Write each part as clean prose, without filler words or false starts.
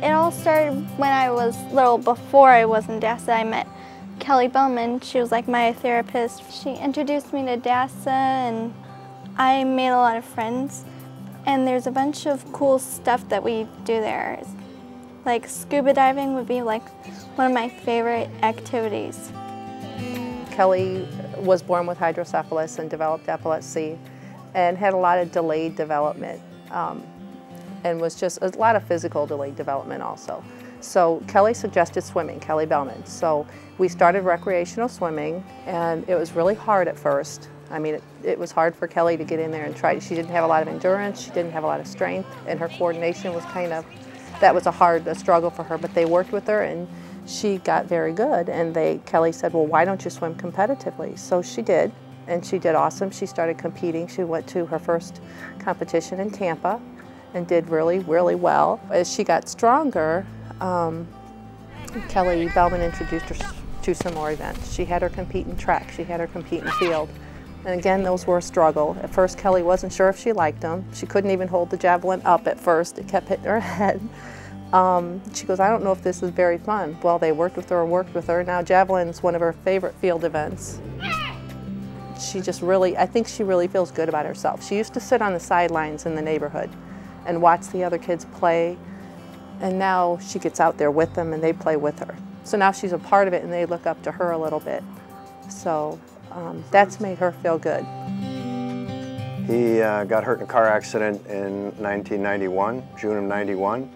It all started when I was little. Before I was in DASA, I met Kelly Bellman. She was like my therapist. She introduced me to DASA and I made a lot of friends. And there's a bunch of cool stuff that we do there. Like scuba diving would be like one of my favorite activities. Kelly was born with hydrocephalus and developed epilepsy and had a lot of delayed development and was just a lot of physical delayed development also. So Kelly suggested swimming, Kelly Bellman. So we started recreational swimming and it was really hard at first. I mean, it was hard for Kelly to get in there and try. She didn't have a lot of endurance, she didn't have a lot of strength, and her coordination was kind of, that was a struggle for her, but they worked with her and she got very good. And Kelly said, well, why don't you swim competitively? So she did, and she did awesome. She started competing. She went to her first competition in Tampa and did really, really well. As she got stronger, Kelly Bellman introduced her to some more events. She had her compete in track, she had her compete in field. And again, those were a struggle. At first, Kelly wasn't sure if she liked them. She couldn't even hold the javelin up at first. It kept hitting her head. She goes, I don't know if this is very fun. Well, they worked with her. Now javelin's one of her favorite field events. She just really, I think she really feels good about herself. She used to sit on the sidelines in the neighborhood and watch the other kids play. And now she gets out there with them and they play with her. So now she's a part of it and they look up to her a little bit. So that's made her feel good. He got hurt in a car accident in 1991, June of '91,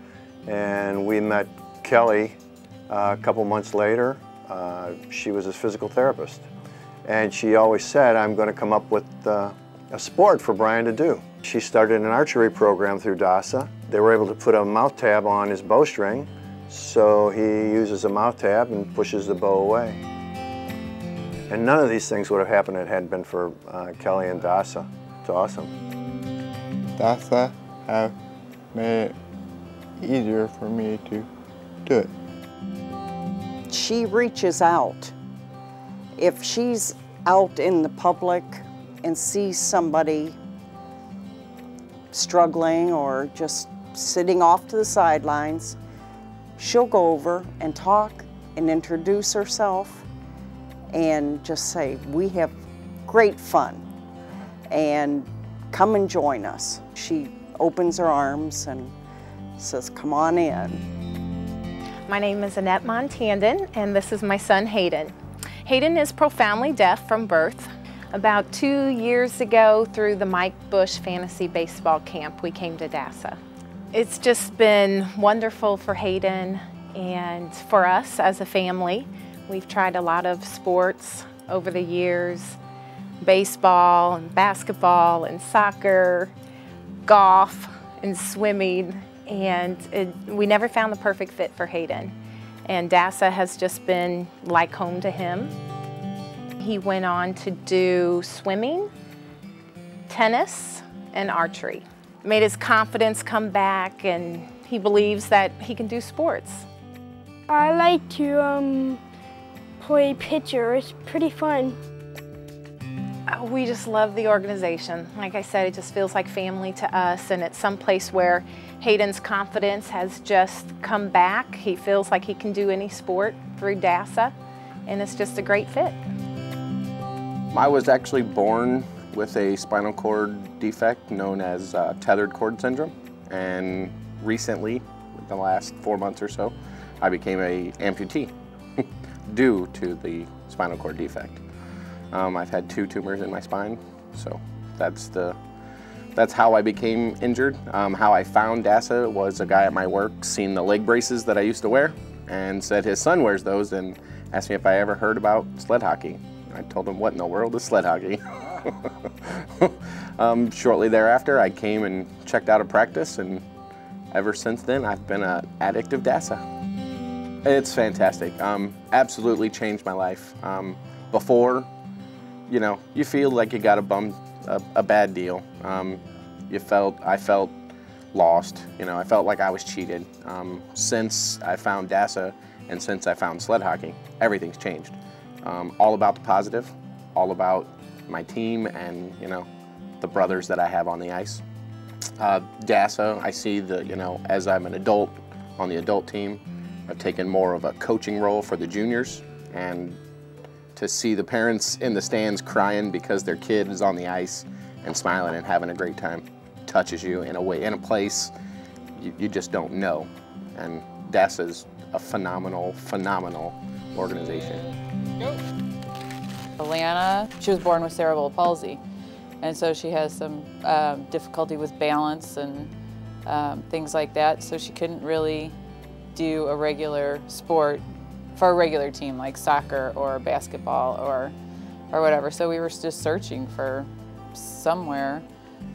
and we met Kelly a couple months later. She was his physical therapist, and she always said, I'm going to come up with a sport for Brian to do. She started an archery program through DASA. They were able to put a mouth tab on his bowstring, so he uses a mouth tab and pushes the bow away. And none of these things would have happened if it hadn't been for Kelly and DASA. It's awesome. DASA have made it easier for me to do it. She reaches out. If she's out in the public and sees somebody struggling or just sitting off to the sidelines, she'll go over and talk and introduce herself and just say, we have great fun and come and join us. She opens her arms and says, come on in. My name is Annette Montandon and this is my son Hayden. Hayden is profoundly deaf from birth. About 2 years ago, through the Mike Bush Fantasy Baseball Camp, we came to DASA. It's just been wonderful for Hayden and for us as a family. We've tried a lot of sports over the years, baseball and basketball and soccer, golf and swimming, and we never found the perfect fit for Hayden. And DASA has just been like home to him. He went on to do swimming, tennis, and archery. Made his confidence come back, and he believes that he can do sports. I like to play pitcher. It's pretty fun. We just love the organization. Like I said, it just feels like family to us, and it's someplace where Hayden's confidence has just come back. He feels like he can do any sport through DASA, and it's just a great fit. I was actually born with a spinal cord defect known as tethered cord syndrome, and recently, in the last 4 months or so, I became an amputee due to the spinal cord defect. I've had 2 tumors in my spine, so that's how I became injured. How I found DASA was a guy at my work seen the leg braces that I used to wear and said his son wears those and asked me if I ever heard about sled hockey. I told him, what in the world is sled hockey? Shortly thereafter, I came and checked out a practice, and ever since then, I've been an addict of DASA. It's fantastic. Absolutely changed my life. Before, you know, you feel like you got a bad deal. I felt lost. You know, I felt like I was cheated. Since I found DASA and since I found sled hockey, everything's changed. All about the positive, all about my team and, you know, the brothers that I have on the ice. DASA, I see as I'm an adult, on the adult team. I've taken more of a coaching role for the juniors, and to see the parents in the stands crying because their kid is on the ice and smiling and having a great time touches you in a way, in a place you just don't know. And DASA is a phenomenal, phenomenal organization. Alana, she was born with cerebral palsy, and so she has some difficulty with balance and things like that, so she couldn't really do a regular sport for a regular team like soccer or basketball or whatever. So we were just searching for somewhere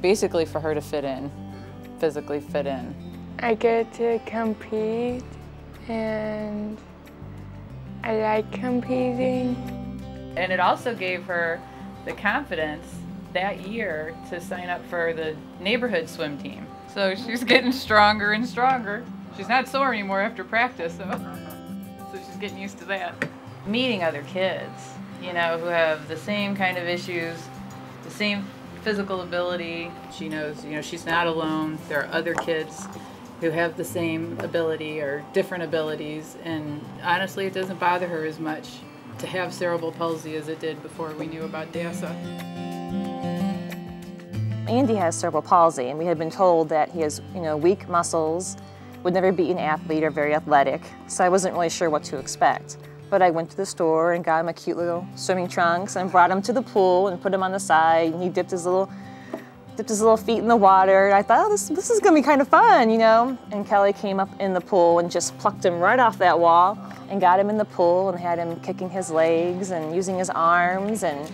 basically for her to fit in, physically fit in. I get to compete and I like competing. And it also gave her the confidence that year to sign up for the neighborhood swim team. So she's getting stronger and stronger. She's not sore anymore after practice, so she's getting used to that. Meeting other kids, you know, who have the same kind of issues, the same physical ability. She knows, you know, she's not alone. There are other kids who have the same ability or different abilities, and honestly, it doesn't bother her as much to have cerebral palsy as it did before we knew about DASA. Andy has cerebral palsy, and we had been told that he has, you know, weak muscles, would never be an athlete or very athletic, so I wasn't really sure what to expect. But I went to the store and got him a cute little swimming trunks and brought him to the pool and put him on the side, and he dipped his little feet in the water. And I thought, oh, this is gonna be kind of fun, you know? And Kelly came up in the pool and just plucked him right off that wall and got him in the pool and had him kicking his legs and using his arms, and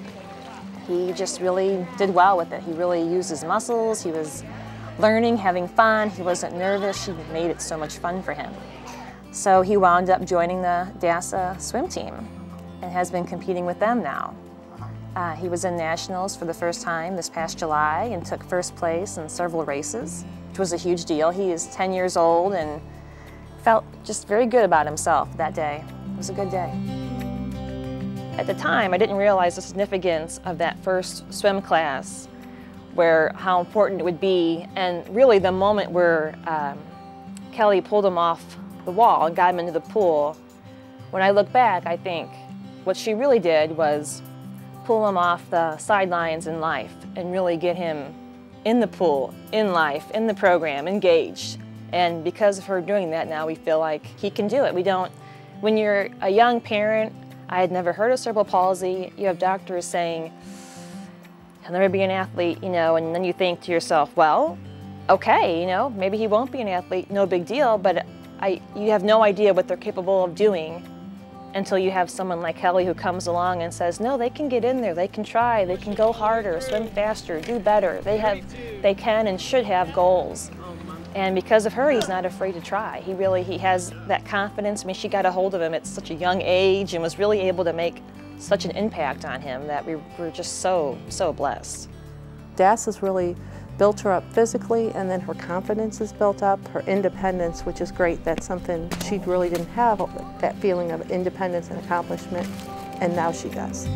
he just really did well with it. He really used his muscles, he was learning, having fun, he wasn't nervous, she made it so much fun for him. So he wound up joining the DASA swim team and has been competing with them now. He was in nationals for the first time this past July and took first place in several races, which was a huge deal. He is 10 years old and felt just very good about himself that day. It was a good day. At the time, I didn't realize the significance of that first swim class, how important it would be, and really the moment where Kelly pulled him off the wall and got him into the pool. When I look back, I think what she really did was pull him off the sidelines in life and really get him in the pool, in life, in the program, engaged. And because of her doing that now, we feel like he can do it. When you're a young parent, I had never heard of cerebral palsy, you have doctors saying, he'll never be an athlete, you know, and then you think to yourself, well, okay, you know, maybe he won't be an athlete, no big deal, but you have no idea what they're capable of doing until you have someone like Kelly who comes along and says, no, they can get in there, they can try, they can go harder, swim faster, do better. They can and should have goals. And because of her, he's not afraid to try. He has that confidence. I mean, she got a hold of him at such a young age and was really able to make such an impact on him that we were just so blessed. DASA's really built her up physically, and then her confidence is built up, her independence, which is great. That's something she really didn't have, that feeling of independence and accomplishment, and now she does.